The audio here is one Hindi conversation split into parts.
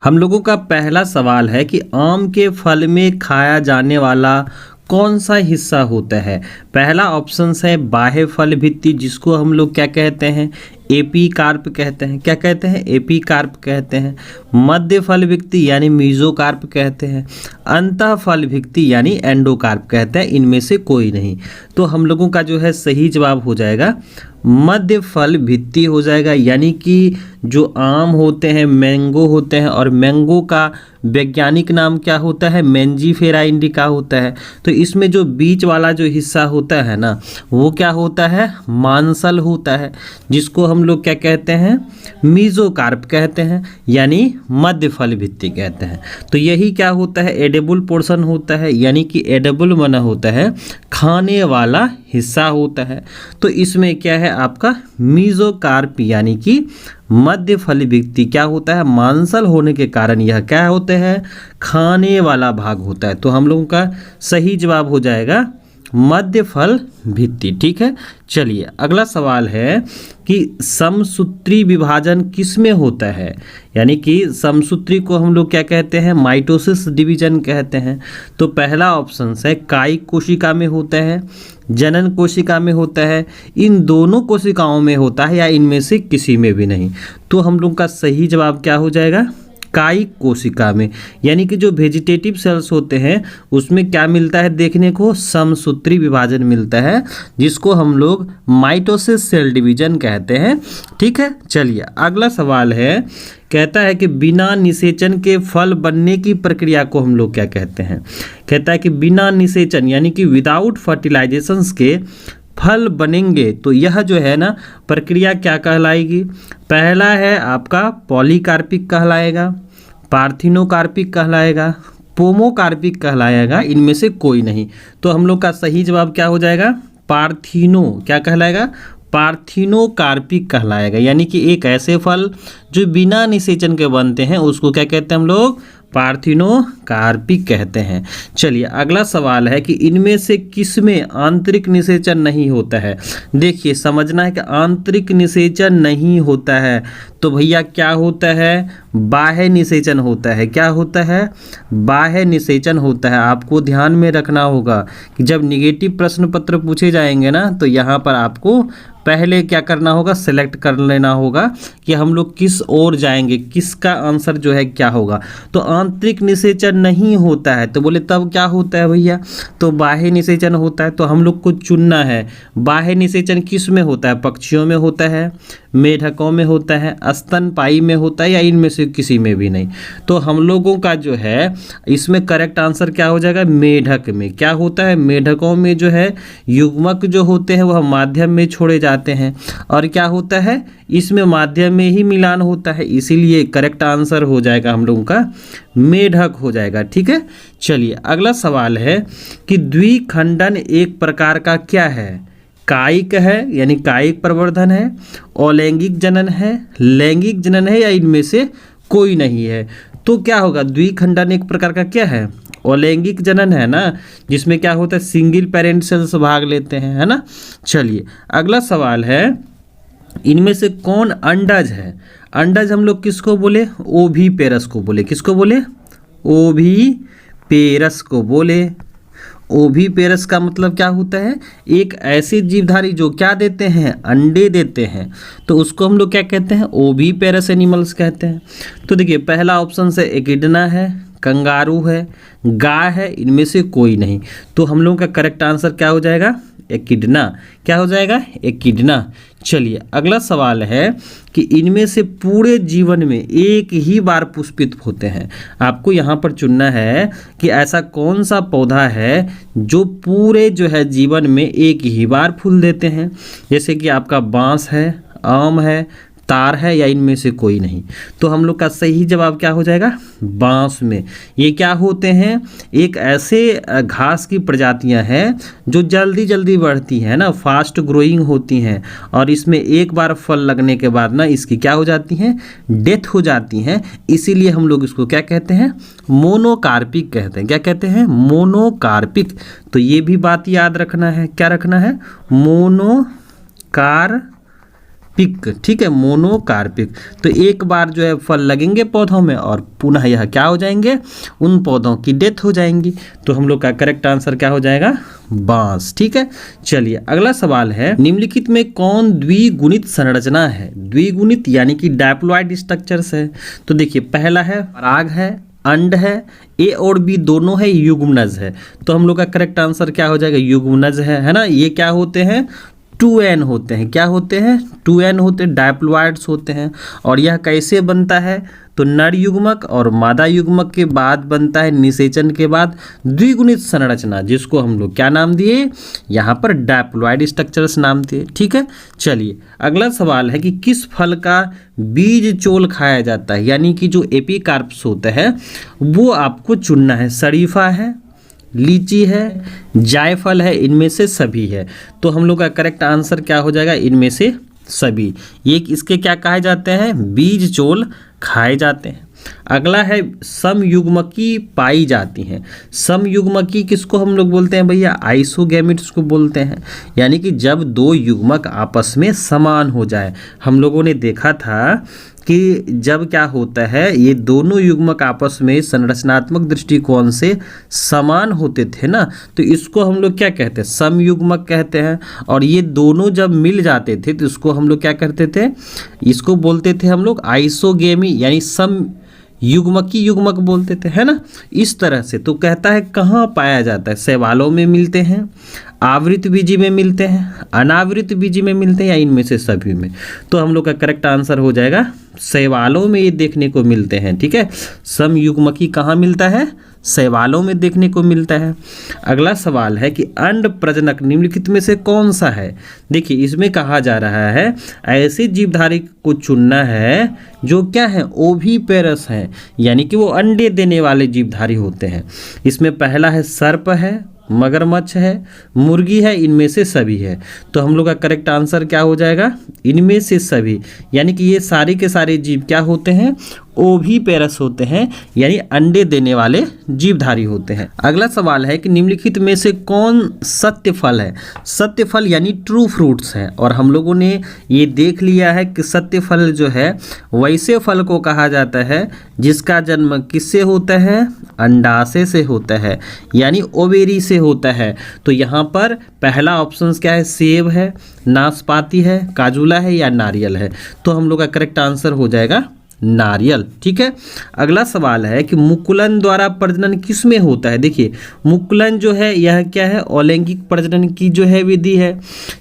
हम लोगों का पहला सवाल है कि आम के फल में खाया जाने वाला कौन सा हिस्सा होता है। पहला ऑप्शन है बाह्य फल भित्ति, जिसको हम लोग क्या कहते हैं, एपीकार्प कहते हैं। क्या कहते हैं? एपीकार्प कहते हैं। मध्य फल भित्ति यानी मीजोकार्प कहते हैं। अंतः फल भित्ति यानी एंडोकार्प कहते हैं। इनमें से कोई नहीं। तो हम लोगों का जो है सही जवाब हो जाएगा मध्य फल भित्ति हो जाएगा। यानी कि जो आम होते हैं, मैंगो होते हैं, और मैंगो का वैज्ञानिक नाम क्या होता है, मैंजीफेरा इंडिका होता है। तो इसमें जो बीच वाला जो हिस्सा होता है ना, वो क्या होता है, मांसल होता है, जिसको हम लोग क्या कहते हैं, मीजोकार्प कहते हैं, यानी मध्य फल भित्ति कहते हैं। तो यही क्या होता है, एडेबल पोर्शन होता है, यानी कि एडेबल बना होता है, खाने वाला हिस्सा होता है। तो इसमें क्या है आपका मीजोकार्प, यानी कि मध्य फल भित्ति क्या होता है, मांसल होने के कारण यह क्या होते हैं, खाने वाला भाग होता है। तो हम लोगों का सही जवाब हो जाएगा मध्य फल भित्ति। ठीक है, चलिए अगला सवाल है कि समसूत्री विभाजन किस में होता है। यानी कि समसूत्री को हम लोग क्या कहते हैं, माइटोसिस डिवीजन कहते हैं। तो पहला ऑप्शन है कायिक कोशिका में होता है, जनन कोशिका में होता है, इन दोनों कोशिकाओं में होता है, या इनमें से किसी में भी नहीं। तो हम लोग का सही जवाब क्या हो जाएगा, कायिक कोशिका में। यानी कि जो वेजिटेटिव सेल्स होते हैं उसमें क्या मिलता है देखने को, समसूत्री विभाजन मिलता है, जिसको हम लोग माइटोसिस सेल डिवीजन कहते हैं। ठीक है, चलिए अगला सवाल है, कहता है कि बिना निषेचन के फल बनने की प्रक्रिया को हम लोग क्या कहते हैं। कहता है कि बिना निषेचन यानी कि विदाउट फर्टिलाइजेशंस के फल बनेंगे तो यह जो है ना प्रक्रिया क्या कहलाएगी। पहला है आपका पॉलीकार्पिक कहलाएगा, पार्थिनोकार्पिक कहलाएगा, पोमोकार्पिक कहलाएगा, इनमें से कोई नहीं। तो हम लोग का सही जवाब क्या हो जाएगा, क्या कहलाएगा, पार्थिनोकार्पिक कहलाएगा। यानी कि एक ऐसे फल जो बिना निषेचन के बनते हैं उसको क्या कहते हैं हम लोग, पार्थिनोकार्पिक कहते हैं। चलिए अगला सवाल है कि इनमें से किस में आंतरिक निषेचन नहीं होता है। देखिए समझना है कि आंतरिक निषेचन नहीं होता है तो भैया क्या होता है, बाह्य निषेचन होता है। क्या होता है, बाह्य निषेचन होता है। आपको ध्यान में रखना होगा कि जब निगेटिव प्रश्न पत्र पूछे जाएंगे ना, तो यहाँ पर आपको पहले क्या करना होगा, सेलेक्ट कर लेना होगा कि हम लोग किस ओर जाएंगे, किसका आंसर जो है क्या होगा। तो आंतरिक निषेचन नहीं होता है तो बोले तब क्या होता है भैया, तो बाह्य निषेचन होता है। तो हम लोग को चुनना है बाह्य निषेचन किस में होता है, पक्षियों में होता है, मेढकों में होता है, स्तनपायी में होता है, या इनमें से किसी में भी नहीं। तो हम लोगों का जो है इसमें करेक्ट आंसर क्या हो जाएगा, मेढक में। क्या होता है, मेढकों में जो है युग्मक जो होते हैं वह माध्यम में छोड़े जाते हैं, और क्या होता है इसमें माध्यम में ही मिलान होता है, इसीलिए करेक्ट आंसर हो जाएगा हम लोगों का मेढक हो जाएगा। ठीक है, चलिए अगला सवाल है कि द्विखंडन एक प्रकार का क्या है, कायिक है यानी कायिक प्रवर्धन है, अलैंगिक जनन है, लैंगिक जनन है, या इनमें से कोई नहीं है। तो क्या होगा, द्विखंडन एक प्रकार का क्या है, अलैंगिक जनन है ना, जिसमें क्या होता है सिंगल पेरेंट सेल्स भाग लेते हैं, है ना। चलिए अगला सवाल है, इनमें से कौन अंडज है। अंडज हम लोग किसको बोले, ओवीपेरस को बोले। किसको बोले, ओवीपेरस को बोले। ओवीपेरस का मतलब क्या होता है, एक ऐसे जीवधारी जो क्या देते हैं, अंडे देते हैं, तो उसको हम लोग क्या कहते हैं, ओवीपेरस एनिमल्स कहते हैं। तो देखिए पहला ऑप्शन से एकिडना है, कंगारू है, गाय है, इनमें से कोई नहीं। तो हम लोगों का करेक्ट आंसर क्या हो जाएगा, एकिडना। क्या हो जाएगा, एकिडना। चलिए अगला सवाल है कि इनमें से पूरे जीवन में एक ही बार पुष्पित होते हैं। आपको यहाँ पर चुनना है कि ऐसा कौन सा पौधा है जो पूरे जो है जीवन में एक ही बार फूल देते हैं। जैसे कि आपका बांस है, आम है, तार है, या इनमें से कोई नहीं। तो हम लोग का सही जवाब क्या हो जाएगा, बांस में। ये क्या होते हैं, एक ऐसे घास की प्रजातियां हैं जो जल्दी जल्दी बढ़ती हैं ना, फास्ट ग्रोइंग होती हैं, और इसमें एक बार फल लगने के बाद ना इसकी क्या हो जाती हैं, डेथ हो जाती हैं। इसीलिए हम लोग इसको क्या कहते हैं, मोनोकार्पिक कहते हैं। क्या कहते हैं, मोनोकार्पिक। तो ये भी बात याद रखना है, क्या रखना है, मोनोकार्पिक पिक, ठीक है, मोनोकार्पिक। तो एक बार जो है फल लगेंगे पौधों में और पुनः यह क्या हो जाएंगे, उन पौधों की डेथ हो जाएंगी। तो हम लोग का करेक्ट आंसर क्या हो जाएगा, बांस। ठीक है, चलिए अगला सवाल है, निम्नलिखित में कौन द्विगुणित संरचना है। द्विगुणित यानी कि डायप्लॉइड स्ट्रक्चर्स है। तो देखिए पहला है पराग है, अंड है, ए और बी दोनों है, युग्मनज है। तो हम लोग का करेक्ट आंसर क्या हो जाएगा, युग्मनज है ना। ये क्या होते हैं, 2n होते हैं। क्या होते हैं, 2n होते हैं, डायप्लॉइड्स होते हैं। और यह कैसे बनता है, तो नर युग्मक और मादा युग्मक के बाद बनता है, निषेचन के बाद द्विगुणित संरचना, जिसको हम लोग क्या नाम दिए, यहाँ पर डायप्लॉइड स्ट्रक्चर्स नाम दिए। ठीक है, चलिए अगला सवाल है कि किस फल का बीज चोल खाया जाता है, यानी कि जो एपिकार्प्स होता है वो आपको चुनना है। शरीफा है, लीची है, जायफल है, इनमें से सभी है। तो हम लोग का करेक्ट आंसर क्या हो जाएगा, इनमें से सभी। ये इसके क्या कहे जाते हैं, बीज चोल खाए जाते हैं। अगला है समयुग्मकी पाई जाती हैं। समयुग्मकी किसको हम लोग बोलते हैं भैया, आइसोगैमेट्स को बोलते हैं। यानी कि जब दो युग्मक आपस में समान हो जाए। हम लोगों ने देखा था कि जब क्या होता है, ये दोनों युग्मक आपस में संरचनात्मक दृष्टिकोण से समान होते थे ना, तो इसको हम लोग क्या कहते हैं, समयुग्मक कहते हैं। और ये दोनों जब मिल जाते थे तो इसको हम लोग क्या करते थे, इसको बोलते थे हम लोग आइसोगेमी, यानी सम युग्मकी युग्मक बोलते थे, है ना। इस तरह से तो कहता है कहाँ पाया जाता है, शैवालों में मिलते हैं, आवृत बीजी में मिलते हैं, अनावृत बीजी में मिलते हैं, या इनमें से सभी में। तो हम लोग का करेक्ट आंसर हो जाएगा शैवालों में ये देखने को मिलते हैं। ठीक है, समयुग्मकी कहाँ मिलता है, शैवालों में देखने को मिलता है। अगला सवाल है कि अंड प्रजनक निम्नलिखित में से कौन सा है। देखिए इसमें कहा जा रहा है ऐसे जीवधारी को चुनना है जो क्या है, ओविपेरस है, यानी कि वो अंडे देने वाले जीवधारी होते हैं। इसमें पहला है सर्प है, मगरमच्छ है, मुर्गी है, इनमें से सभी है। तो हम लोग का करेक्ट आंसर क्या हो जाएगा, इनमें से सभी। यानी कि ये सारे के सारे जीव क्या होते हैं, ओविपेरस होते हैं, यानी अंडे देने वाले जीवधारी होते हैं। अगला सवाल है कि निम्नलिखित में से कौन सत्य फल है। सत्य फल यानी ट्रू फ्रूट्स है। और हम लोगों ने ये देख लिया है कि सत्य फल जो है वैसे फल को कहा जाता है जिसका जन्म किससे होता है, अंडाशय से होता है, यानी ओवेरी से होता है। तो यहाँ पर पहला ऑप्शन क्या है, सेब है, नाशपाती है, काजूला है, या नारियल है। तो हम लोग का करेक्ट आंसर हो जाएगा नारियल। ठीक है, अगला सवाल है कि मुकुलन द्वारा प्रजनन किस में होता है। देखिए मुकुलन जो है यह क्या है, अलैंगिक प्रजनन की जो है विधि है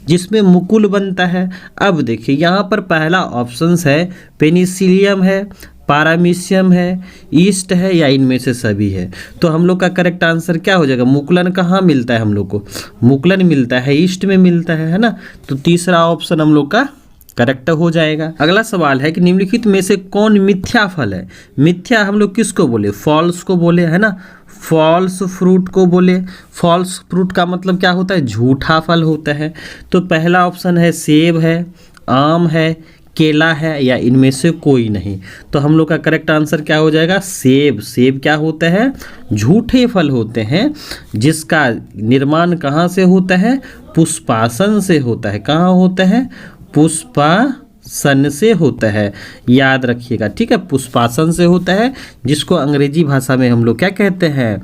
जिसमें मुकुल बनता है। अब देखिए यहाँ पर पहला ऑप्शन है पेनिसिलियम है, पारामीशियम है, ईस्ट है, या इनमें से सभी है। तो हम लोग का करेक्ट आंसर क्या हो जाएगा, मुकुलन कहाँ मिलता है, हम लोग को मुकुलन मिलता है ईस्ट में मिलता है ना। तो तीसरा ऑप्शन हम लोग का करेक्ट हो जाएगा। अगला सवाल है कि निम्नलिखित में से कौन मिथ्या फल है। मिथ्या हम लोग किसको बोले, फॉल्स को बोले, है ना, फॉल्स फ्रूट को बोले। फॉल्स फ्रूट का मतलब क्या होता है, झूठा फल होता है। तो पहला ऑप्शन है सेब है, आम है, केला है, या इनमें से कोई नहीं। तो हम लोग का करेक्ट आंसर क्या हो जाएगा, सेब। सेब क्या होता है, झूठे फल होते हैं जिसका निर्माण कहाँ से होता है, पुष्पासन से होता है। कहाँ होता है, पुष्पासन से होता है, याद रखिएगा। ठीक है, पुष्पासन से होता है, जिसको अंग्रेजी भाषा में हम लोग क्या कहते हैं,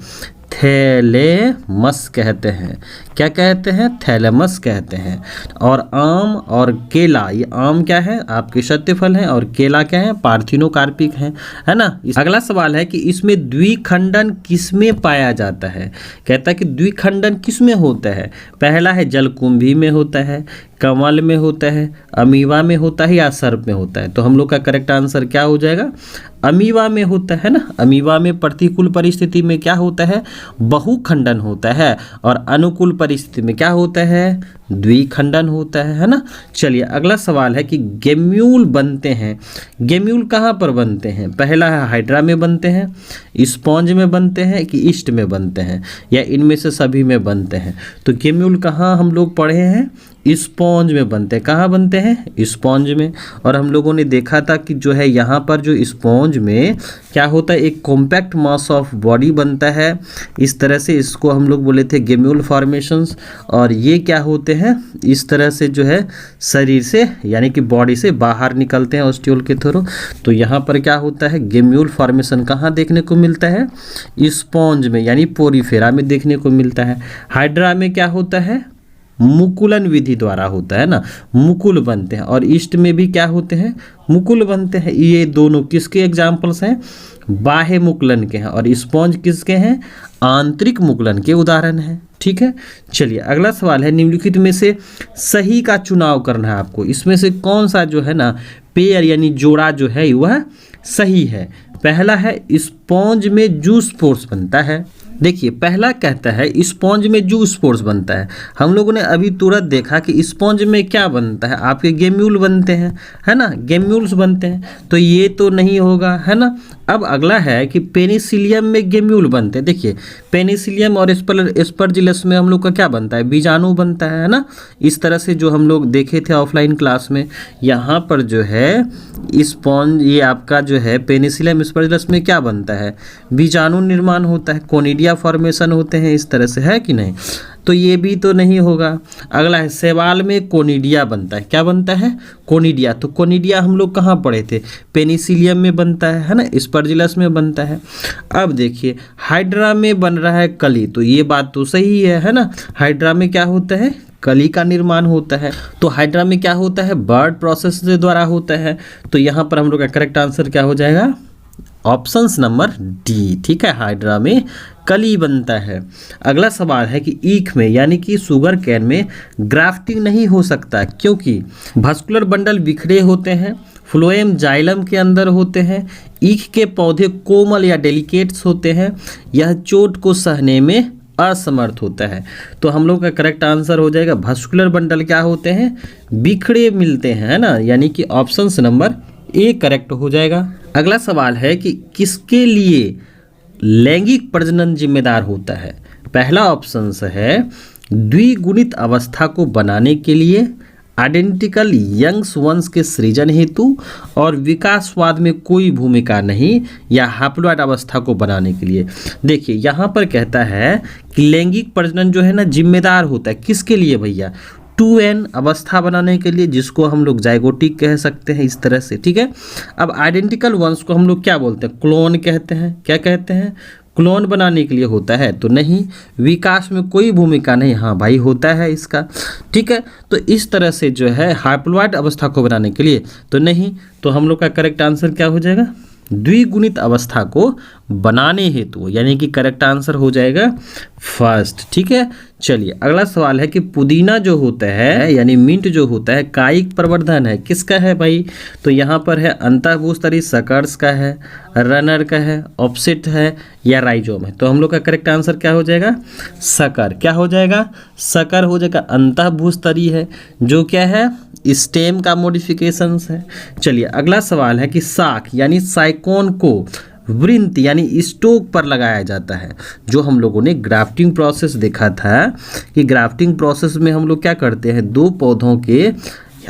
थैलेमस कहते हैं। क्या कहते हैं, थैलेमस कहते हैं। और आम और केला, ये आम क्या है, आपके सत्य फल हैं, और केला क्या है, पार्थिनोकार्पिक है ना। अगला सवाल है कि इसमें द्विखंडन किसमें पाया जाता है। कहता है कि द्विखंडन किसमें होता है। पहला है जलकुंभी में होता है, कमल में होता है, अमीबा में होता है, या सर्प में होता है। तो हम लोग का करेक्ट आंसर क्या हो जाएगा, अमीबा में होता है ना। अमीबा में प्रतिकूल परिस्थिति में क्या होता है, बहुखंडन होता है, और अनुकूल परिस्थिति में क्या होता है, द्विखंडन होता है ना। चलिए अगला सवाल है कि गेम्यूल बनते हैं। गेम्यूल कहाँ पर बनते हैं। पहला है हाइड्रा में बनते हैं, स्पॉन्ज में बनते हैं, कि ईस्ट में बनते हैं, या इनमें से सभी में बनते हैं। तो गेम्यूल कहाँ हम लोग पढ़े हैं, स्पॉन्ज में बनते हैं। कहाँ बनते हैं, स्पॉन्ज में। और हम लोगों ने देखा था कि जो है यहाँ पर जो स्पॉन्ज में क्या होता है, एक कॉम्पैक्ट मास ऑफ बॉडी बनता है। इस तरह से इसको हम लोग बोले थे गेम्यूल फॉर्मेशंस। और ये क्या होते हैं, हैं, इस तरह से जो है शरीर से यानी कि बॉडी से बाहर निकलते हैं ओस्टियोल के थ्रू। तो यहाँ पर क्या होता है, गेम्यूल फॉर्मेशन कहाँ देखने को मिलता है, स्पॉन्ज में यानी पोरीफेरा में देखने को मिलता है। हाइड्रा में क्या होता है, मुकुलन विधि द्वारा होता है ना, मुकुल बनते हैं। और ईस्ट में भी क्या होते हैं, मुकुल बनते हैं। ये दोनों किसके एग्जाम्पल्स हैं, बाह्य मुकुलन के हैं। और स्पॉन्ज किसके हैं, आंतरिक मुकुलन के उदाहरण हैं। ठीक है, चलिए अगला सवाल है, निम्नलिखित में से सही का चुनाव करना है आपको। इसमें से कौन सा जो है ना पेयर यानी जोड़ा जो है वह सही है। पहला है स्पॉन्ज में जूस पोर्स बनता है। देखिए पहला कहता है स्पॉन्ज में जूस पोर्स बनता है। हम लोगों ने अभी तुरंत देखा कि स्पॉन्ज में क्या बनता है, आपके गेम्यूल बनते हैं, है ना, गेम्यूल्स बनते हैं, तो ये तो नहीं होगा, है ना। अब अगला है कि पेनिसिलियम में गेम्यूल बनते हैं। देखिए पेनिसिलियम और एस्परजिलस में हम लोग का क्या बनता है, बीजाणु बनता है ना। इस तरह से जो हम लोग देखे थे ऑफलाइन क्लास में, यहाँ पर जो है स्पॉन्ज ये आपका जो है पेनिसिलियम एस्परजिलस में क्या बनता है, बीजाणु निर्माण होता है, कोनिडिया फॉर्मेशन होते हैं, इस तरह से, है कि नहीं। तो ये भी तो नहीं होगा। अगला है शैवाल में कोनिडिया बनता है। क्या बनता है, कोनिडिया। तो कोनिडिया हम लोग कहाँ पढ़े थे, पेनिसिलियम में बनता है ना, एस्परजिलस में बनता है। अब देखिए हाइड्रा में बन रहा है कली, तो ये बात तो सही है ना। हाइड्रा में क्या होता है, कली का निर्माण होता है। तो हाइड्रा में क्या होता है, बर्ड प्रोसेस के द्वारा होता है। तो यहाँ पर हम लोग का करेक्ट आंसर क्या हो जाएगा, ऑप्शंस नंबर डी। ठीक है, हाइड्रा में कली बनता है। अगला सवाल है कि ईख में यानी कि शुगर कैन में ग्राफ्टिंग नहीं हो सकता क्योंकि भास्कुलर बंडल बिखरे होते हैं, फ्लोएम जाइलम के अंदर होते हैं, ईख के पौधे कोमल या डेलिकेट्स होते हैं, यह चोट को सहने में असमर्थ होता है। तो हम लोग का करेक्ट आंसर हो जाएगा भास्कुलर बंडल क्या होते हैं, बिखरे मिलते हैं, है ना, यानी कि ऑप्शंस नंबर ए करेक्ट हो जाएगा। अगला सवाल है कि किसके लिए लैंगिक प्रजनन जिम्मेदार होता है। पहला ऑप्शन है द्विगुणित अवस्था को बनाने के लिए, आइडेंटिकल यंग्स वंश के सृजन हेतु, और विकासवाद में कोई भूमिका नहीं, या हैप्लॉइड अवस्था को बनाने के लिए। देखिए यहाँ पर कहता है कि लैंगिक प्रजनन जो है ना जिम्मेदार होता है किसके लिए भैया, 2n अवस्था बनाने के लिए, जिसको हम लोग जाइगोटिक कह सकते हैं, इस तरह से। ठीक है, अब आइडेंटिकल वंश को हम लोग क्या बोलते हैं, क्लोन कहते हैं। क्या कहते हैं, क्लोन बनाने के लिए होता है, तो नहीं। विकास में कोई भूमिका नहीं, हाँ भाई होता है इसका। ठीक है, तो इस तरह से जो है हैप्लॉइड अवस्था को बनाने के लिए तो नहीं। तो हम लोग का करेक्ट आंसर क्या हो जाएगा, द्विगुणित अवस्था को बनाने हेतु, यानी कि करेक्ट आंसर हो जाएगा फर्स्ट। ठीक है, चलिए अगला सवाल है कि पुदीना जो होता है यानी मिंट जो होता है कायिक प्रवर्धन है किसका है भाई। तो यहाँ पर है अंतःभूस्तरीय सकर्स का है, रनर का है, ऑफसेट है, या राइजोम है। तो हम लोग का करेक्ट आंसर क्या हो जाएगा, सकर। क्या हो जाएगा, सकर हो जाएगा। अंतःभूस्तरीय है जो क्या है, स्टेम का मॉडिफिकेशंस है। चलिए अगला सवाल है कि साख यानी साइकोन को वृंत यानी स्टोक पर लगाया जाता है। जो हम लोगों ने ग्राफ्टिंग प्रोसेस देखा था कि ग्राफ्टिंग प्रोसेस में हम लोग क्या करते हैं, दो पौधों के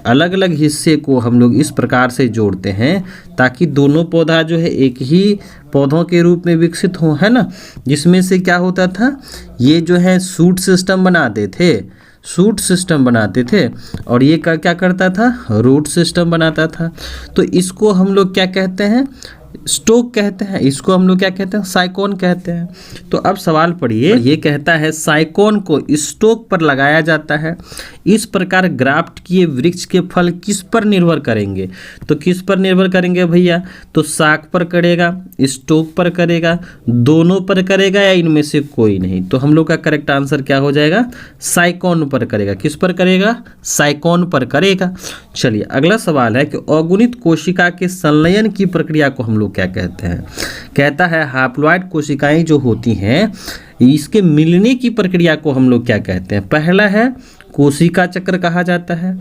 अलग अलग हिस्से को हम लोग इस प्रकार से जोड़ते हैं ताकि दोनों पौधा जो है एक ही पौधों के रूप में विकसित हो, है ना। जिसमें से क्या होता था, ये जो है सूट सिस्टम बनाते थे, सूट सिस्टम बनाते थे, और ये क्या करता था, रूट सिस्टम बनाता था। तो इसको हम लोग क्या कहते हैं, स्टोक कहते हैं। इसको हम लोग क्या कहते हैं, साइकोन कहते हैं। तो अब सवाल पढ़िए, ये कहता है साइकोन को स्टोक पर लगाया जाता है। इस प्रकार ग्राफ्ट किए वृक्ष के फल किस पर निर्भर करेंगे। तो किस पर निर्भर करेंगे भैया, तो साख पर करेगा, स्टोक पर करेगा, दोनों पर करेगा, या इनमें से कोई नहीं। तो हम लोग का करेक्ट आंसर क्या हो जाएगा, साइकोन पर करेगा। किस पर करेगा, साइकोन पर करेगा। चलिए अगला सवाल है कि अगुणित कोशिका के संलयन की प्रक्रिया को हम लोग क्या कहते हैं। कहता है हैप्लॉइड कोशिकाएं जो होती हैं इसके मिलने की प्रक्रिया को हम लोग क्या कहते हैं। पहला है कोशिका चक्र कहा जाता है,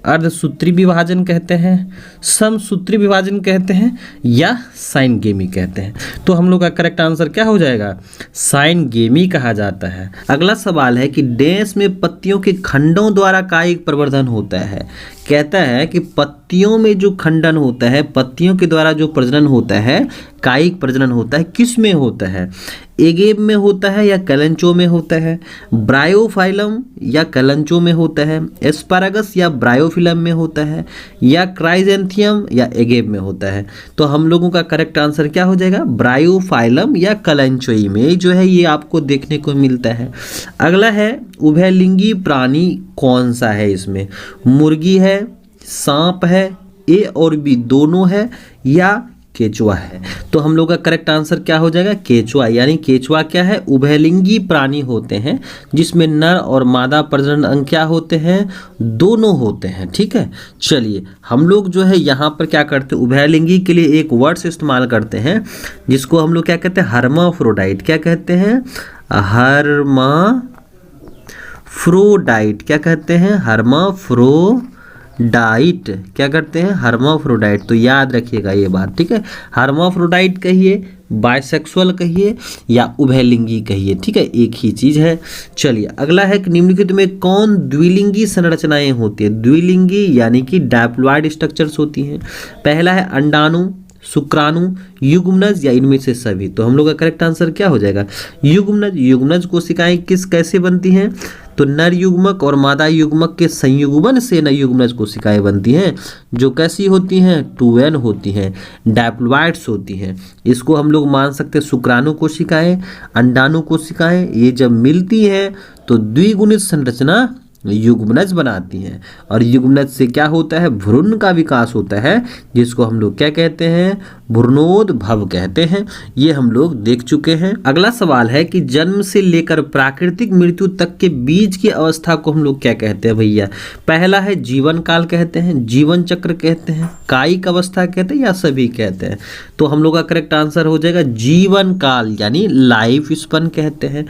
अर्धसूत्री विभाजन कहते हैं, समसूत्री विभाजन कहते हैं, या साइनगेमी कहते हैं। तो हम लोग का करेक्ट आंसर क्या हो जाएगा, साइनगेमी कहा जाता है। अगला सवाल है कि डैश में पत्तियों के खंडों द्वारा कायिक प्रवर्धन होता है। कहता है कि पत्तियों में जो खंडन होता है, पत्तियों के द्वारा जो प्रजनन होता है, कायिक प्रजनन होता है, किस में होता है? एगेब में होता है या कैलेंचो में होता है? ब्रायोफाइलम या कैलेंचो में होता है? एस्पारागस या ब्रायोफिलम में होता है? या क्राइजेंथियम या एगेब में होता है? तो हम लोगों का करेक्ट आंसर क्या हो जाएगा? ब्रायोफाइलम या कैलेंचोई में जो है ये आपको देखने को मिलता है। अगला है उभयलिंगी प्राणी कौन सा है? इसमें मुर्गी है, सांप है, ए और बी दोनों है, या केचुआ है? तो हम लोग का करेक्ट आंसर क्या हो जाएगा? केचुआ। यानी केचुआ क्या है? उभयलिंगी प्राणी होते हैं जिसमें नर और मादा प्रजनन अंग क्या होते हैं? दोनों होते हैं। ठीक है, चलिए हम लोग जो है यहाँ पर क्या करते हैं, उभयलिंगी के लिए एक वर्ड्स इस्तेमाल करते हैं जिसको हम लोग क्या कहते हैं? हर्माफ्रोडाइट। क्या कहते हैं? हर्माफ्रोडाइट। क्या कहते हैं? हर्माफ्रोडाइट। क्या करते हैं? हर्माफ्रोडाइट। तो याद रखिएगा ये बात, ठीक है। हर्माफ्रोडाइट कहिए, बाइसेक्सुअल कहिए या उभयलिंगी कहिए, ठीक है, एक ही चीज है। चलिए अगला है कि निम्नलिखित में कौन द्विलिंगी संरचनाएं होती है? द्विलिंगी यानी कि डायप्लॉइड स्ट्रक्चर्स होती हैं। पहला है अंडाणु, शुक्राणु, युग्मनज या इनमें से सभी। तो हम लोग का करेक्ट आंसर क्या हो जाएगा? युग्मनज। युग्मनज कोशिकाएं कैसे बनती हैं? तो नर युग्मक और मादा युग्मक के संयुग्मन से नर युग्मनज कोशिकाएं बनती हैं, जो कैसी होती हैं? 2n होती हैं, डायप्लॉइड्स होती हैं। इसको हम लोग मान सकते हैं शुक्राणु कोशिकाएं, अंडाणु कोशिकाएं, ये जब मिलती हैं तो द्विगुणित संरचना युग्मनज बनाती हैं। और युग्मनज से क्या होता है? भ्रूण का विकास होता है, जिसको हम लोग क्या कहते हैं? भ्रूणोद्भव कहते हैं। ये हम लोग देख चुके हैं। अगला सवाल है कि जन्म से लेकर प्राकृतिक मृत्यु तक के बीच की अवस्था को हम लोग क्या कहते हैं भैया? पहला है जीवन काल कहते हैं, जीवन चक्र कहते हैं, कायिक अवस्था कहते हैं या सभी कहते हैं? तो हम लोग का करेक्ट आंसर हो जाएगा जीवन काल, यानी लाइफ स्पन कहते हैं।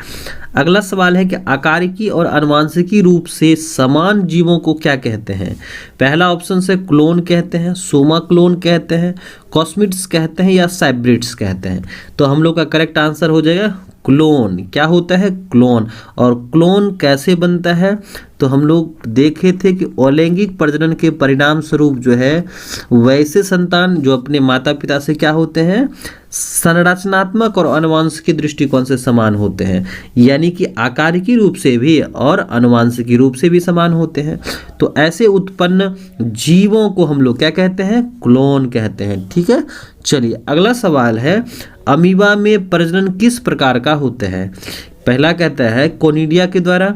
अगला सवाल है कि आकारिकी और आनुवंशिकी रूप से समान जीवों को क्या कहते हैं? पहला ऑप्शन से क्लोन कहते हैं, सोमा क्लोन कहते हैं, कॉस्मिड्स कहते हैं या साइब्रिड्स कहते हैं? तो हम लोग का करेक्ट आंसर हो जाएगा क्लोन। क्या होता है? क्लोन। और क्लोन कैसे बनता है? तो हम लोग देखे थे कि अलैंगिक प्रजनन के परिणाम स्वरूप जो है वैसे संतान जो अपने माता पिता से क्या होते हैं? संरचनात्मक और आनुवंशिक दृष्टिकोण से समान होते हैं, यानी कि आकारिकी रूप से भी और आनुवंशिकी रूप से भी समान होते हैं। तो ऐसे उत्पन्न जीवों को हम लोग क्या कहते हैं? क्लोन कहते हैं। ठीक है, चलिए अगला सवाल है अमीबा में प्रजनन किस प्रकार का होता है? पहला कहता है कोनिडिया के द्वारा,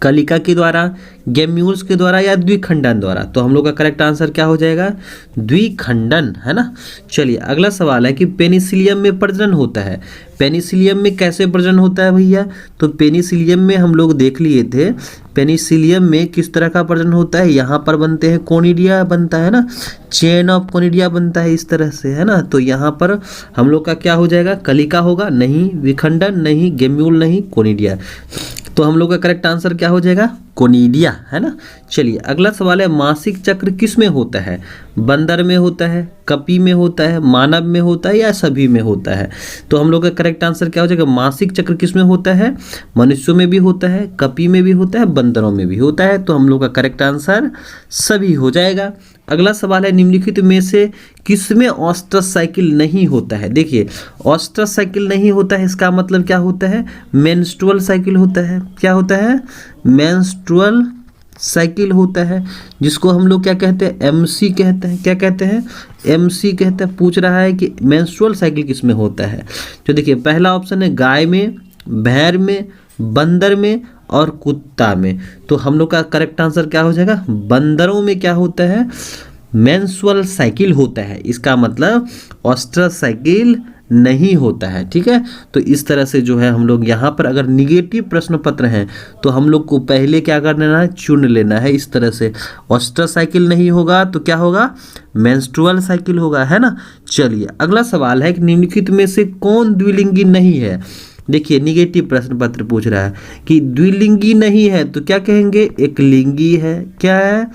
कलिका के द्वारा, गेम्यूल्स के द्वारा या द्विखंडन द्वारा? तो हम लोग का करेक्ट आंसर क्या हो जाएगा? द्विखंडन, है ना। चलिए अगला सवाल है कि पेनिसिलियम में प्रजनन होता है। पेनिसिलियम में कैसे प्रजनन होता है भैया? तो पेनिसिलियम में हम लोग देख लिए थे, पेनिसिलियम में किस तरह का प्रजनन होता है? यहाँ पर बनते हैं कोनिडिया बनता है ना, चेन ऑफ कोनिडिया बनता है इस तरह से, है ना। तो यहाँ पर हम लोग का क्या हो जाएगा? कलिका होगा नहीं, विखंडन नहीं, गेम्यूल नहीं, कोनिडिया। तो हम लोग का करेक्ट आंसर क्या हो जाएगा? कोनिडिया, है ना। चलिए अगला सवाल है मासिक चक्र किस में होता है? बंदर में होता है, कपी में होता है, मानव में होता है या सभी में होता है? तो हम लोग का करेक्ट आंसर क्या हो जाएगा? मासिक चक्र किस में होता है? मनुष्यों में भी होता है, कपी में भी होता है, बंदरों में भी होता है। तो हम लोग का करेक्ट आंसर सभी हो जाएगा। अगला सवाल है निम्नलिखित में से किसमें ऑस्ट्रस साइकिल नहीं होता है? देखिए ऑस्ट्रस साइकिल नहीं होता है, इसका मतलब क्या होता है? मेंस्ट्रुअल साइकिल होता है। क्या होता है? मेंस्ट्रुअल साइकिल होता है, जिसको हम लोग क्या कहते हैं? एमसी कहते हैं। क्या कहते हैं? एमसी कहते हैं। पूछ रहा है कि मेंस्ट्रुअल साइकिल किस में होता है? तो देखिए पहला ऑप्शन है गाय में, भेड़ में, बंदर में और कुत्ता में। तो हम लोग का करेक्ट आंसर क्या हो जाएगा? बंदरों में क्या होता है? मेंस्ट्रुअल साइकिल होता है। इसका मतलब ऑस्ट्रस साइकिल नहीं होता है। ठीक है, तो इस तरह से जो है हम लोग यहाँ पर अगर निगेटिव प्रश्न पत्र हैं तो हम लोग को पहले क्या कर लेना है? चुन लेना है इस तरह से। ऑस्ट्रस साइकिल नहीं होगा तो क्या होगा? मेंस्ट्रुअल साइकिल होगा, है ना। चलिए अगला सवाल है कि निम्नलिखित में से कौन द्विलिंगी नहीं है? देखिए निगेटिव प्रश्न पत्र पूछ रहा है कि द्विलिंगी नहीं है तो क्या कहेंगे? एकलिंगी है। क्या है?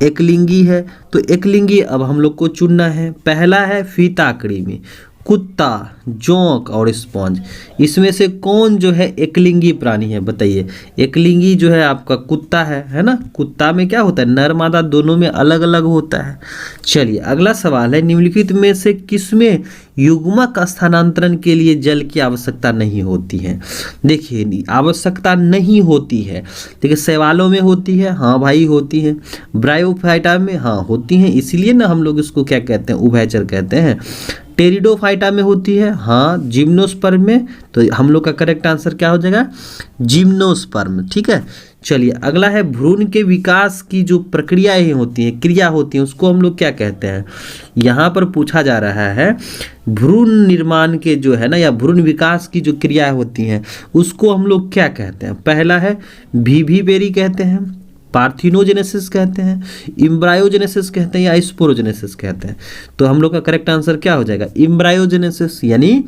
एकलिंगी है। तो एकलिंगी अब हम लोग को चुनना है। पहला है फीता कृमि, कुत्ता, जोंक और स्पॉन्ज। इसमें से कौन जो है एकलिंगी प्राणी है बताइए। एकलिंगी जो है आपका कुत्ता है ना। कुत्ता में क्या होता है, नर मादा दोनों में अलग अलग होता है। चलिए अगला सवाल है, निम्नलिखित में से किसमें युग्मक स्थानांतरण के लिए जल की आवश्यकता नहीं होती है। देखिए आवश्यकता नहीं होती है, देखिए शैवालों में होती है, हाँ भाई होती है। ब्रायोफाइटा में हाँ होती है, इसीलिए ना हम लोग इसको क्या कहते हैं, उभयचर कहते हैं। टेरिडोफाइटा में होती है, हाँ। जिम्नोस्पर्म में, तो हम लोग का करेक्ट आंसर क्या हो जाएगा, जिम्नोस्पर्म। ठीक है। चलिए अगला है, भ्रूण के विकास की जो प्रक्रियाएं होती हैं, क्रिया होती हैं, उसको हम लोग क्या कहते हैं। यहाँ पर पूछा जा रहा है भ्रूण निर्माण के जो है ना, या भ्रूण विकास की जो क्रियाएं होती हैं उसको हम लोग क्या कहते हैं। पहला है विविपेरी कहते हैं, पार्थिनोजेनेसिस कहते हैं, इम्ब्रायोजेनेसिस कहते हैं, या स्पोरोजेनेसिस कहते हैं। तो हम लोग का करेक्ट आंसर क्या हो जाएगा, इम्ब्रायोजेनेसिस, यानी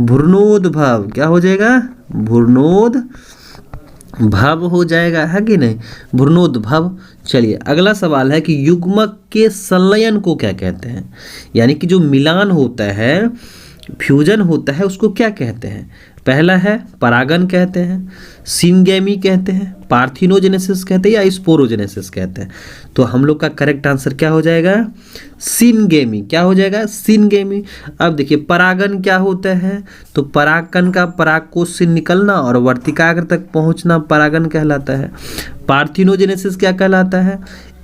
भ्रूणोद्भव। क्या हो जाएगा, भ्रूणोद्भव हो जाएगा, है कि नहीं, भ्रूणोद्भव। चलिए अगला सवाल है कि युग्मक के संलयन को क्या कहते हैं, यानी कि जो मिलान होता है, फ्यूजन होता है, उसको क्या कहते हैं। पहला है परागन कहते हैं, सिनगेमी कहते हैं, पार्थिनोजेनेसिस कहते हैं, या स्पोरोजेनेसिस कहते हैं। तो हम लोग का करेक्ट आंसर क्या हो जाएगा, सिनगेमी। क्या हो जाएगा, सिनगेमी। अब देखिए परागन क्या होता है, तो परागकण का परागकोश से निकलना और वर्तिकाग्र तक पहुंचना परागन कहलाता है। पार्थिनोजेनेसिस क्या कहलाता है,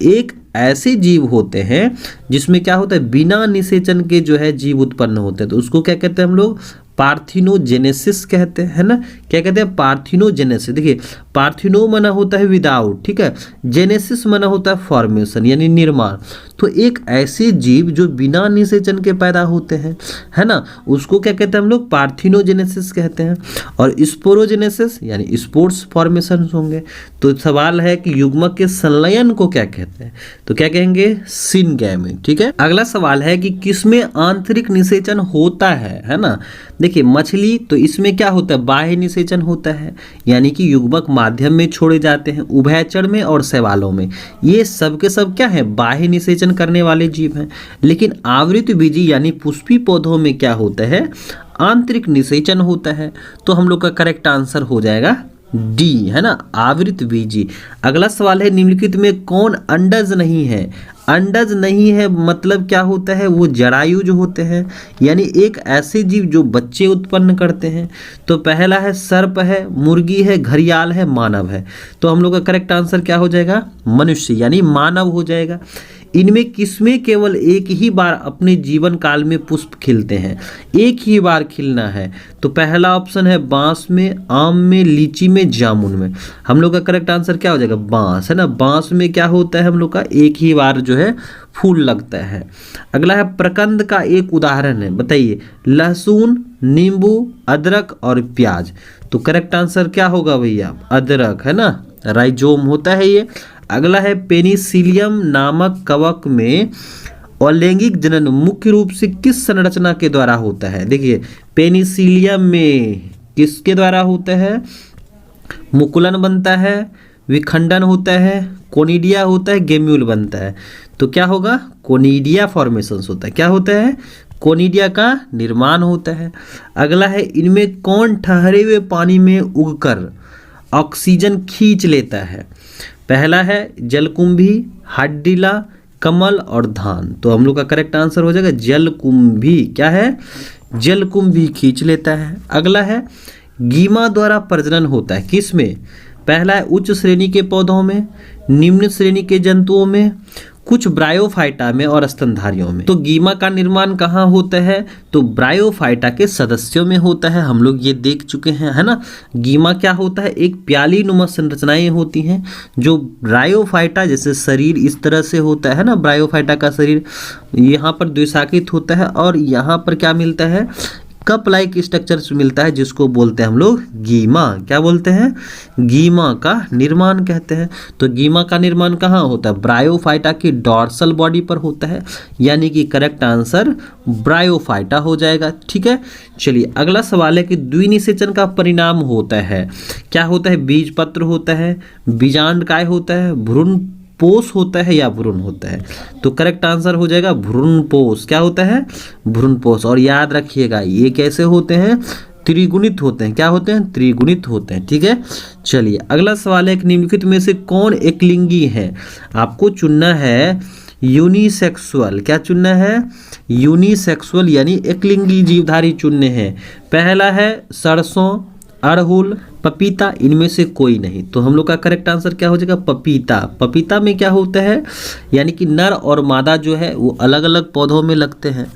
एक ऐसे जीव होते हैं जिसमें क्या होता है, बिना निषेचन के जो है जीव उत्पन्न होते हैं, तो उसको क्या कहते हैं हम लोग, पार्थिनोजेनेसिस कहते हैं, है ना। क्या कहते हैं, पार्थिनोजेनेसिस। देखिए पार्थिनो मना होता है विदाउट, ठीक है, जेनेसिस मना होता है फॉर्मेशन यानी निर्माण। तो एक ऐसे जीव जो बिना निषेचन के पैदा होते हैं, है ना, उसको क्या कहते हैं हम लोग, पार्थिनोजेनेसिस कहते हैं। और स्पोरोजेनेसिस यानी स्पोर्स फॉर्मेशन होंगे। तो सवाल है कि युग्मक के संलयन को क्या कहते हैं, तो क्या कहेंगे, सिनगैमी। ठीक है। अगला सवाल है कि किसमें आंतरिक निषेचन होता है ना। देखिए मछली, तो इसमें क्या होता है, बाह्य निषेचन होता है, यानी कि युग्मक माध्यम में छोड़े जाते हैं। उभयचर में और शैवालों में ये सब के सब क्या है, बाह्य निषेचन करने वाले जीव हैं। लेकिन आवृतबीजी यानी पुष्पी पौधों में क्या होता है, आंतरिक निषेचन होता है। तो हम लोग का करेक्ट आंसर हो जाएगा डी, है ना, आवृतबीजी। अगला सवाल है, निम्नलिखित में कौन अंडज नहीं है। अंडज नहीं है मतलब क्या होता है, वो जरायुज होते हैं, यानी एक ऐसे जीव जो बच्चे उत्पन्न करते हैं। तो पहला है सर्प है, मुर्गी है, घड़ियाल है, मानव है। तो हम लोग का करेक्ट आंसर क्या हो जाएगा, मनुष्य यानी मानव हो जाएगा। इनमें किसमें केवल एक ही बार अपने जीवन काल में पुष्प खिलते हैं, एक ही बार खिलना है। तो पहला ऑप्शन है बांस में, आम में, लीची में, जामुन में। हम लोग का करेक्ट आंसर क्या हो जाएगा, बांस, है ना। बांस में क्या होता है हम लोग का, एक ही बार जो है फूल लगता है। अगला है प्रकंद का एक उदाहरण है, बताइए। लहसुन, नींबू, अदरक और प्याज। तो करेक्ट आंसर क्या होगा भैया, अदरक, है ना, राइजोम होता है ये। अगला है पेनिसिलियम नामक कवक में अलैंगिक जनन मुख्य रूप से किस संरचना के द्वारा होता है। देखिए पेनिसिलियम में किसके द्वारा होता है, मुकुलन बनता है, विखंडन होता है, कोनिडिया होता है, गेम्यूल बनता है। तो क्या होगा, कोनिडिया फॉर्मेशंस होता है। क्या होता है, कोनिडिया का निर्माण होता है। अगला है, इनमें कौन ठहरे हुए पानी में उगकर ऑक्सीजन खींच लेता है। पहला है जलकुंभी, हाड्डिला, कमल और धान। तो हम लोग का करेक्ट आंसर हो जाएगा जलकुंभी। क्या है, जलकुंभी खींच लेता है। अगला है, गीमा द्वारा प्रजनन होता है किसमें। पहला है उच्च श्रेणी के पौधों में, निम्न श्रेणी के जंतुओं में, कुछ ब्रायोफाइटा में और स्तनधारियों में। तो गीमा का निर्माण कहाँ होता है, तो ब्रायोफाइटा के सदस्यों में होता है। हम लोग ये देख चुके हैं, है ना। गीमा क्या होता है, एक प्याली नुमा संरचनाएं होती हैं जो ब्रायोफाइटा जैसे शरीर इस तरह से होता है ना, ब्रायोफाइटा का शरीर यहाँ पर द्विशाखित होता है और यहाँ पर क्या मिलता है, कप लाइक स्ट्रक्चर मिलता है जिसको बोलते हैं हम लोग गीमा। क्या बोलते हैं, गीमा का निर्माण कहते हैं। तो गीमा का निर्माण कहाँ होता है, ब्रायोफाइटा की डॉर्सल बॉडी पर होता है, यानी कि करेक्ट आंसर ब्रायोफाइटा हो जाएगा। ठीक है। चलिए अगला सवाल है कि द्विनिषेचन का परिणाम होता है, क्या होता है, बीज पत्र होता है, बीजांड काय होता है, भ्रूण पोष होता है या भ्रूण होता है? तो करेक्ट आंसर हो जाएगा भ्रूण पोष। क्या होता है? भ्रूण पोष। और याद रखिएगा ये कैसे होते हैं? त्रिगुणित होते हैं। क्या होते हैं? त्रिगुणित होते हैं। ठीक है, चलिए अगला सवाल है, एक निम्नलिखित में से कौन एकलिंगी है? आपको चुनना है यूनिसेक्सुअल। क्या चुनना है? यूनिसेक्सुअल यानी एकलिंगी जीवधारी चुनने हैं। पहला है सरसों, अड़हुल, पपीता, इनमें से कोई नहीं। तो हम लोग का करेक्ट आंसर क्या हो जाएगा? पपीता। पपीता में क्या होता है? यानी कि नर और मादा जो है वो अलग अलग पौधों में लगते हैं।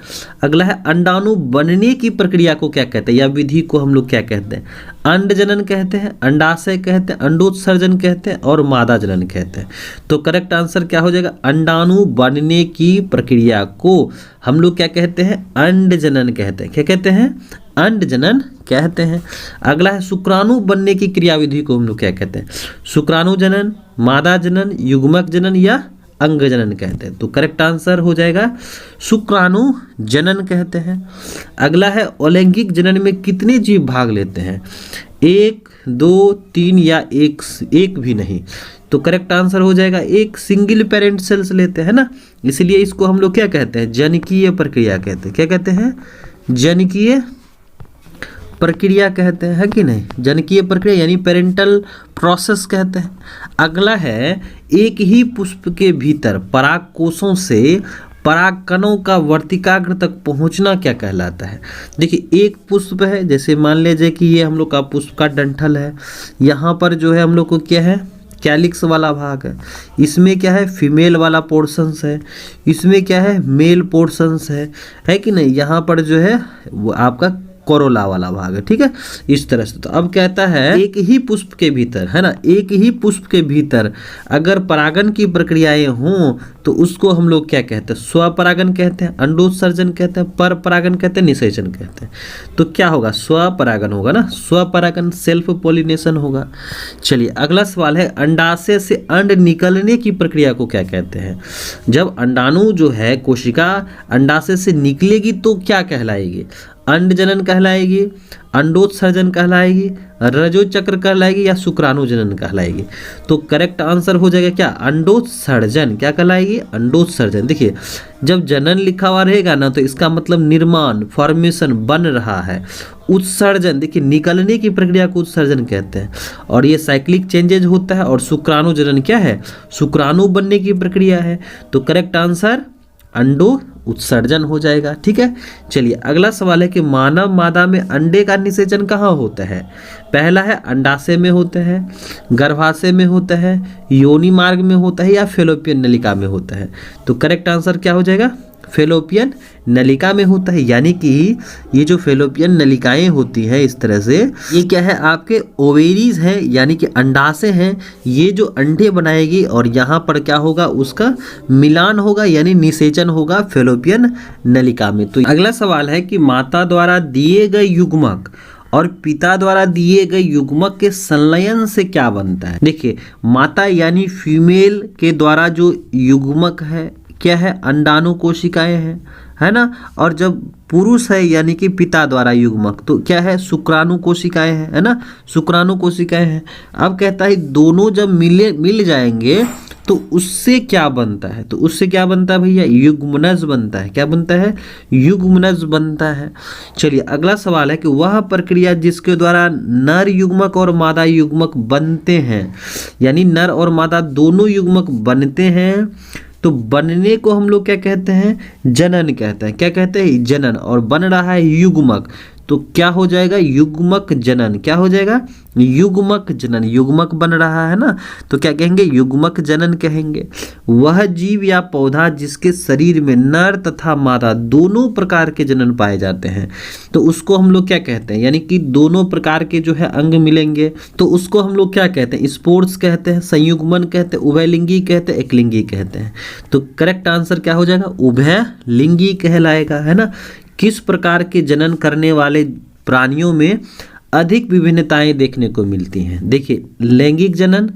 अगला है अंडाणु बनने की प्रक्रिया को क्या कहते हैं, या विधि को हम लोग क्या कहते हैं? अंड जनन कहते हैं, अंडाशय कहते हैं, अंडोत्सर्जन कहते हैं और मादा जनन कहते हैं। तो करेक्ट आंसर क्या हो जाएगा? अंडाणु बनने की प्रक्रिया को हम लोग क्या कहते हैं? अंड जनन कहते हैं। क्या कहते हैं? अंड जनन कहते हैं। अगला है शुक्राणु बनने की क्रियाविधि को हम लोग क्या कहते हैं? शुक्राणु जनन, मादा जनन, युग्मक जनन या अंग जनन कहते हैं। तो करेक्ट आंसर हो जाएगा शुक्राणु जनन कहते हैं। अगला है अलैंगिक जनन में कितने जीव भाग लेते हैं? 1, 2, 3 या एक भी नहीं। तो करेक्ट आंसर हो जाएगा एक सिंगल पेरेंट सेल्स लेते हैं ना, इसलिए इसको हम लोग क्या कहते हैं? जनकीय प्रक्रिया कहते हैं। क्या कहते हैं? जनकीय प्रक्रिया कहते हैं, है कि नहीं? जनकीय प्रक्रिया यानी पेरेंटल प्रोसेस कहते हैं। अगला है एक ही पुष्प के भीतर पराग कोशों से परागकणों का वर्तिकाग्र तक पहुंचना क्या कहलाता है? देखिए एक पुष्प है, जैसे मान लीजिए कि ये हम लोग का पुष्प का डंठल है, यहाँ पर जो है हम लोग को क्या है? कैलिक्स वाला भाग है। इसमें क्या है? फीमेल वाला पोर्शंस है, इसमें क्या है? मेल पोर्शंस है कि नहीं? यहाँ पर जो है वो आपका कोरोला वाला भाग है। ठीक है, इस तरह से। तो अब कहता है एक ही पुष्प के भीतर, है ना, एक ही पुष्प के भीतर अगर परागन की प्रक्रियाएं हों तो उसको हम लोग क्या कहते हैं? स्वपरागन कहते हैं, अंडोत्सर्जन कहते हैं, पर परागन कहते हैं, निषेचन कहते हैं। तो क्या होगा? स्वपरागन होगा ना, स्वपरागन सेल्फ पॉलिनेशन होगा। चलिए अगला सवाल है अंडाशय से अंड निकलने की प्रक्रिया को क्या कहते हैं? जब अंडाणु जो है कोशिका अंडाशय से निकलेगी तो क्या कहलाएगी? अंड जनन कहलाएगी, अंडोत्सर्जन कहलाएगी, रजो चक्र कहलाएगी या शुक्राणु जनन कहलाएगी? तो करेक्ट आंसर हो जाएगा क्या? अंडोत्सर्जन। क्या कहलाएगी? अंडोत्सर्जन। देखिए जब जनन लिखा हुआ रहेगा ना तो इसका मतलब निर्माण, फॉर्मेशन, बन रहा है। उत्सर्जन, देखिए निकलने की प्रक्रिया को उत्सर्जन कहते हैं और ये साइक्लिक चेंजेज होता है। और शुक्राणु जनन क्या है? शुक्राणु बनने की प्रक्रिया है। तो करेक्ट आंसर अंडो उत्सर्जन हो जाएगा। ठीक है, चलिए अगला सवाल है कि मानव मादा में अंडे का निषेचन कहाँ होता है? पहला है अंडाशय में होता है, गर्भाशय में होता है, योनि मार्ग में होता है या फेलोपियन नलिका में होता है? तो करेक्ट आंसर क्या हो जाएगा? फेलोपियन नलिका में होता है। यानी कि ये जो फेलोपियन नलिकाएं होती हैं इस तरह से, ये क्या है? आपके ओवेरीज हैं, यानी कि अंडाशय हैं। ये जो अंडे बनाएगी और यहाँ पर क्या होगा? उसका मिलान होगा यानी निषेचन होगा फेलोपियन नलिका में। तो अगला सवाल है कि माता द्वारा दिए गए युग्मक और पिता द्वारा दिए गए युग्मक के संलयन से क्या बनता है? देखिए माता यानी फीमेल के द्वारा जो युग्मक है क्या है? अंडाणु कोशिकाएं हैं, है ना। और जब पुरुष है यानी कि पिता द्वारा युग्मक तो क्या है? शुक्राणु कोशिकाएं हैं, है ना, शुक्राणु कोशिकाएं हैं। अब कहता है दोनों जब मिल जाएंगे तो उससे क्या बनता है? तो उससे क्या बनता है भैया? युग्मनज बनता है। क्या बनता है? युग्मनज बनता है। चलिए अगला सवाल है कि वह प्रक्रिया जिसके द्वारा नर युग्मक और मादा युग्मक बनते हैं, यानी नर और मादा दोनों युग्मक बनते हैं, तो बनने को हम लोग क्या कहते हैं? जनन कहते हैं। क्या कहते हैं? जनन। और बन रहा है युग्मक, तो क्या हो जाएगा? युग्मक जनन। क्या हो जाएगा? युग्मक जनन। युग्मक बन रहा है ना, तो क्या कहेंगे? युग्मक जनन कहेंगे। वह जीव या पौधा जिसके शरीर में नर तथा मादा दोनों प्रकार के जनन पाए जाते हैं, तो उसको हम लोग क्या कहते हैं? यानी कि दोनों प्रकार के जो है अंग मिलेंगे तो उसको हम लोग क्या कहते हैं? स्पोर्ट्स कहते हैं, संयुग्मन कहते हैं, उभयलिंगी कहते हैं, एकलिंगी कहते हैं। तो करेक्ट आंसर क्या हो जाएगा? उभयलिंगी कहलाएगा, है ना। किस प्रकार के जनन करने वाले प्राणियों में अधिक विभिन्नताएं देखने को मिलती हैं? देखिए लैंगिक जनन,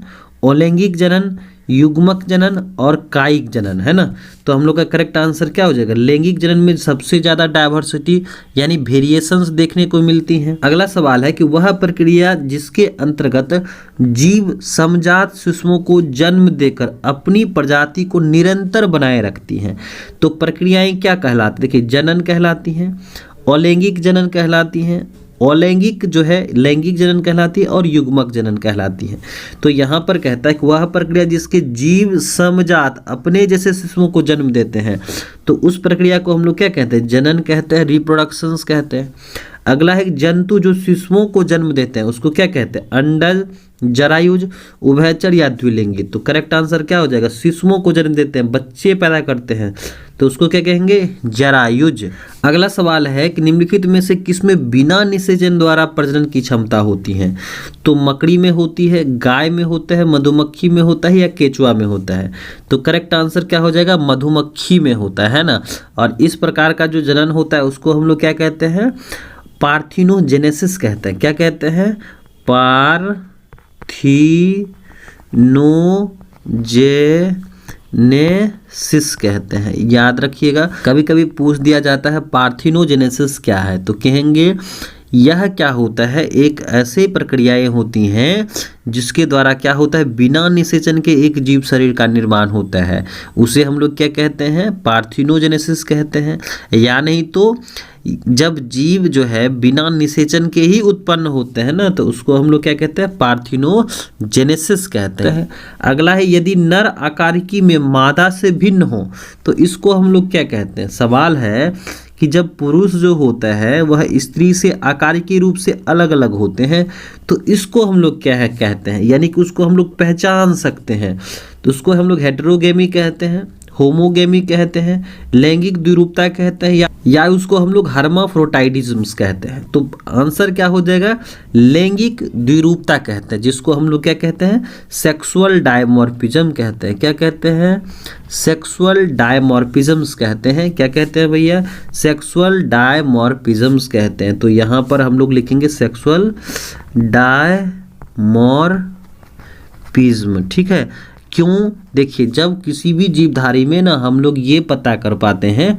अलैंगिक जनन, युग्मक जनन और कायिक जनन, है ना। तो हम लोग का करेक्ट आंसर क्या हो जाएगा, लैंगिक जनन में सबसे ज़्यादा डाइवर्सिटी यानी वेरिएशंस देखने को मिलती हैं। अगला सवाल है कि वह प्रक्रिया जिसके अंतर्गत जीव समजात शिशुओं को जन्म देकर अपनी प्रजाति को निरंतर बनाए रखती हैं, तो प्रक्रियाएं क्या कहलाती, देखिए जनन कहलाती हैं, अलैंगिक जनन कहलाती हैं, अलैंगिक जो है लैंगिक जनन कहलाती है और युग्मक जनन कहलाती है। तो यहाँ पर कहता है कि वह प्रक्रिया जिसके जीव समजात अपने जैसे शिशुओं को जन्म देते हैं, तो उस प्रक्रिया को हम लोग क्या कहते हैं, जनन कहते हैं, रिप्रोडक्शंस कहते हैं। अगला है जंतु जो शिशुओं को जन्म देते हैं उसको क्या कहते हैं, अंडज, जरायुज, उभयचर या द्विलिंगी। तो करेक्ट आंसर क्या हो जाएगा, शिशुओं को जन्म देते हैं, बच्चे पैदा करते हैं, तो उसको क्या कहेंगे, जरायुज। अगला सवाल है कि निम्नलिखित में से किसमें बिना निषेचन द्वारा प्रजनन की क्षमता होती है, तो मकड़ी में होती है, गाय में होता है, मधुमक्खी में होता है या केचुआ में होता है। तो करेक्ट आंसर क्या हो जाएगा, मधुमक्खी में होता है ना। और इस प्रकार का जो जनन होता है उसको हम लोग क्या कहते हैं, पार्थिनोजेनेसिस कहते हैं। क्या कहते हैं, पार्थिनोजेनेसिस कहते हैं, याद रखिएगा। कभी कभी पूछ दिया जाता है पार्थिनोजेनेसिस क्या है, तो कहेंगे यह क्या होता है, एक ऐसे प्रक्रियाएं होती हैं जिसके द्वारा क्या होता है, बिना निषेचन के एक जीव शरीर का निर्माण होता है, उसे हम लोग क्या कहते हैं, पार्थिनोजेनेसिस कहते हैं। या नहीं तो जब जीव जो है बिना निषेचन के ही उत्पन्न होते हैं ना, तो उसको हम लोग क्या कहते हैं, पार्थिनोजेनेसिस कहते हैं। अगला है यदि नर आकारिकी में मादा से भिन्न हो तो इसको हम लोग क्या कहते हैं। सवाल है कि जब पुरुष जो होता है वह स्त्री से आकारिकी रूप से अलग अलग होते हैं, तो इसको हम लोग क्या है कहते हैं, यानी कि उसको हम लोग पहचान सकते हैं, तो उसको हम लोग हेटेरोगेमी कहते हैं, होमोगेमी कहते हैं, लैंगिक द्विरूपता कहते हैं, या उसको हम लोग हर्माफ्रोटाइडिज्म्स कहते हैं। तो आंसर क्या हो जाएगा, लैंगिक द्विरूपता कहते हैं, जिसको हम लोग क्या कहते हैं, सेक्सुअल डायमॉर्फिज्म कहते हैं। क्या कहते हैं, सेक्सुअल डायमॉर्फिज्म्स कहते हैं। क्या कहते हैं भैया, सेक्सुअल डायमॉर्फिज्म्स कहते हैं। तो यहाँ पर हम लोग लिखेंगे सेक्सुअल डायमॉर्फिज्म, ठीक है। क्यों, देखिए जब किसी भी जीवधारी में ना हम लोग ये पता कर पाते हैं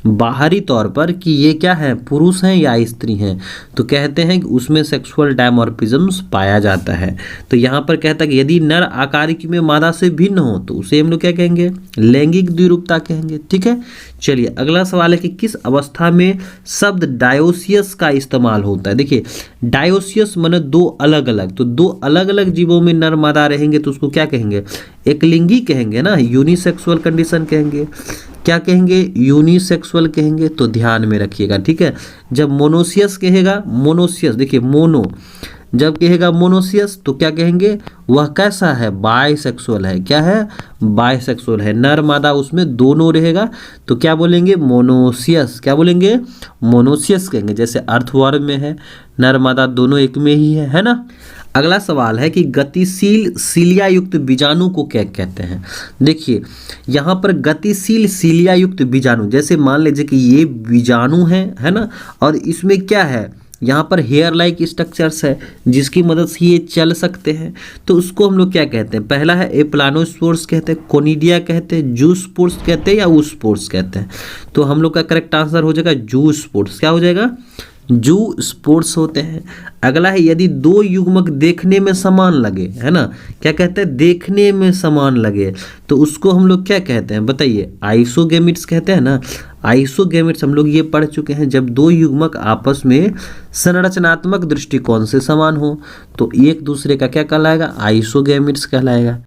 बाहरी तौर पर कि ये क्या है, पुरुष हैं या स्त्री हैं, तो कहते हैं कि उसमें सेक्सुअल डायमॉर्फिज्म्स पाया जाता है। तो यहाँ पर कहता है कि यदि नर आकारिकी में मादा से भिन्न हो तो उसे हम लोग क्या कहेंगे, लैंगिक द्विरूपता कहेंगे, ठीक है। चलिए अगला सवाल है कि किस अवस्था में शब्द डायोसियस का इस्तेमाल होता है। देखिए डायोसियस माने दो अलग अलग, तो दो अलग अलग जीवों में नर मादा रहेंगे तो उसको क्या कहेंगे, एकलिंगी कहेंगे ना, यूनिसेक्सुअल कंडीशन कहेंगे। क्या कहेंगे, यूनिसेक्सुअल कहेंगे। तो ध्यान में रखिएगा, ठीक है। जब मोनोसियस कहेगा, मोनोसियस देखिए मोनो, जब कहेगा मोनोसियस तो क्या कहेंगे, वह कैसा है, बायसेक्सुअल है। क्या है, बायसेक्सुअल है, नर मादा उसमें दोनों रहेगा, तो क्या बोलेंगे, मोनोसियस। क्या बोलेंगे, मोनोसियस कहेंगे। जैसे अर्थवर्म में है, नर मादा दोनों एक में ही है ना। अगला सवाल है कि गतिशील सीलिया युक्त बीजाणु को क्या कहते हैं। देखिए यहाँ पर गतिशील सीलिया युक्त बीजाणु, जैसे मान लीजिए कि ये बीजाणु है ना, और इसमें क्या है, यहाँ पर हेयर लाइक स्ट्रक्चर्स है जिसकी मदद से ये चल सकते हैं, तो उसको हम लोग क्या कहते हैं। पहला है एप्लानोस्पोर्स कहते हैं, कोनिडिया कहते हैं, जूस्पोर्स कहते हैं या ऊस्पोर्स कहते हैं। तो हम लोग का करेक्ट आंसर हो जाएगा जूस्पोर्स। क्या हो जाएगा, जू स्पोर्ट्स होते हैं। अगला है यदि दो युग्मक देखने में समान लगे, है ना, क्या कहते हैं, देखने में समान लगे, तो उसको हम लोग क्या कहते हैं, बताइए, आइसोगेमिट्स कहते हैं ना। आइसोगेमिट्स हम लोग ये पढ़ चुके हैं, जब दो युग्मक आपस में संरचनात्मक दृष्टिकोण से समान हो तो एक दूसरे का क्या कहलाएगा, आइसोगेमिट्स कहलाएगा।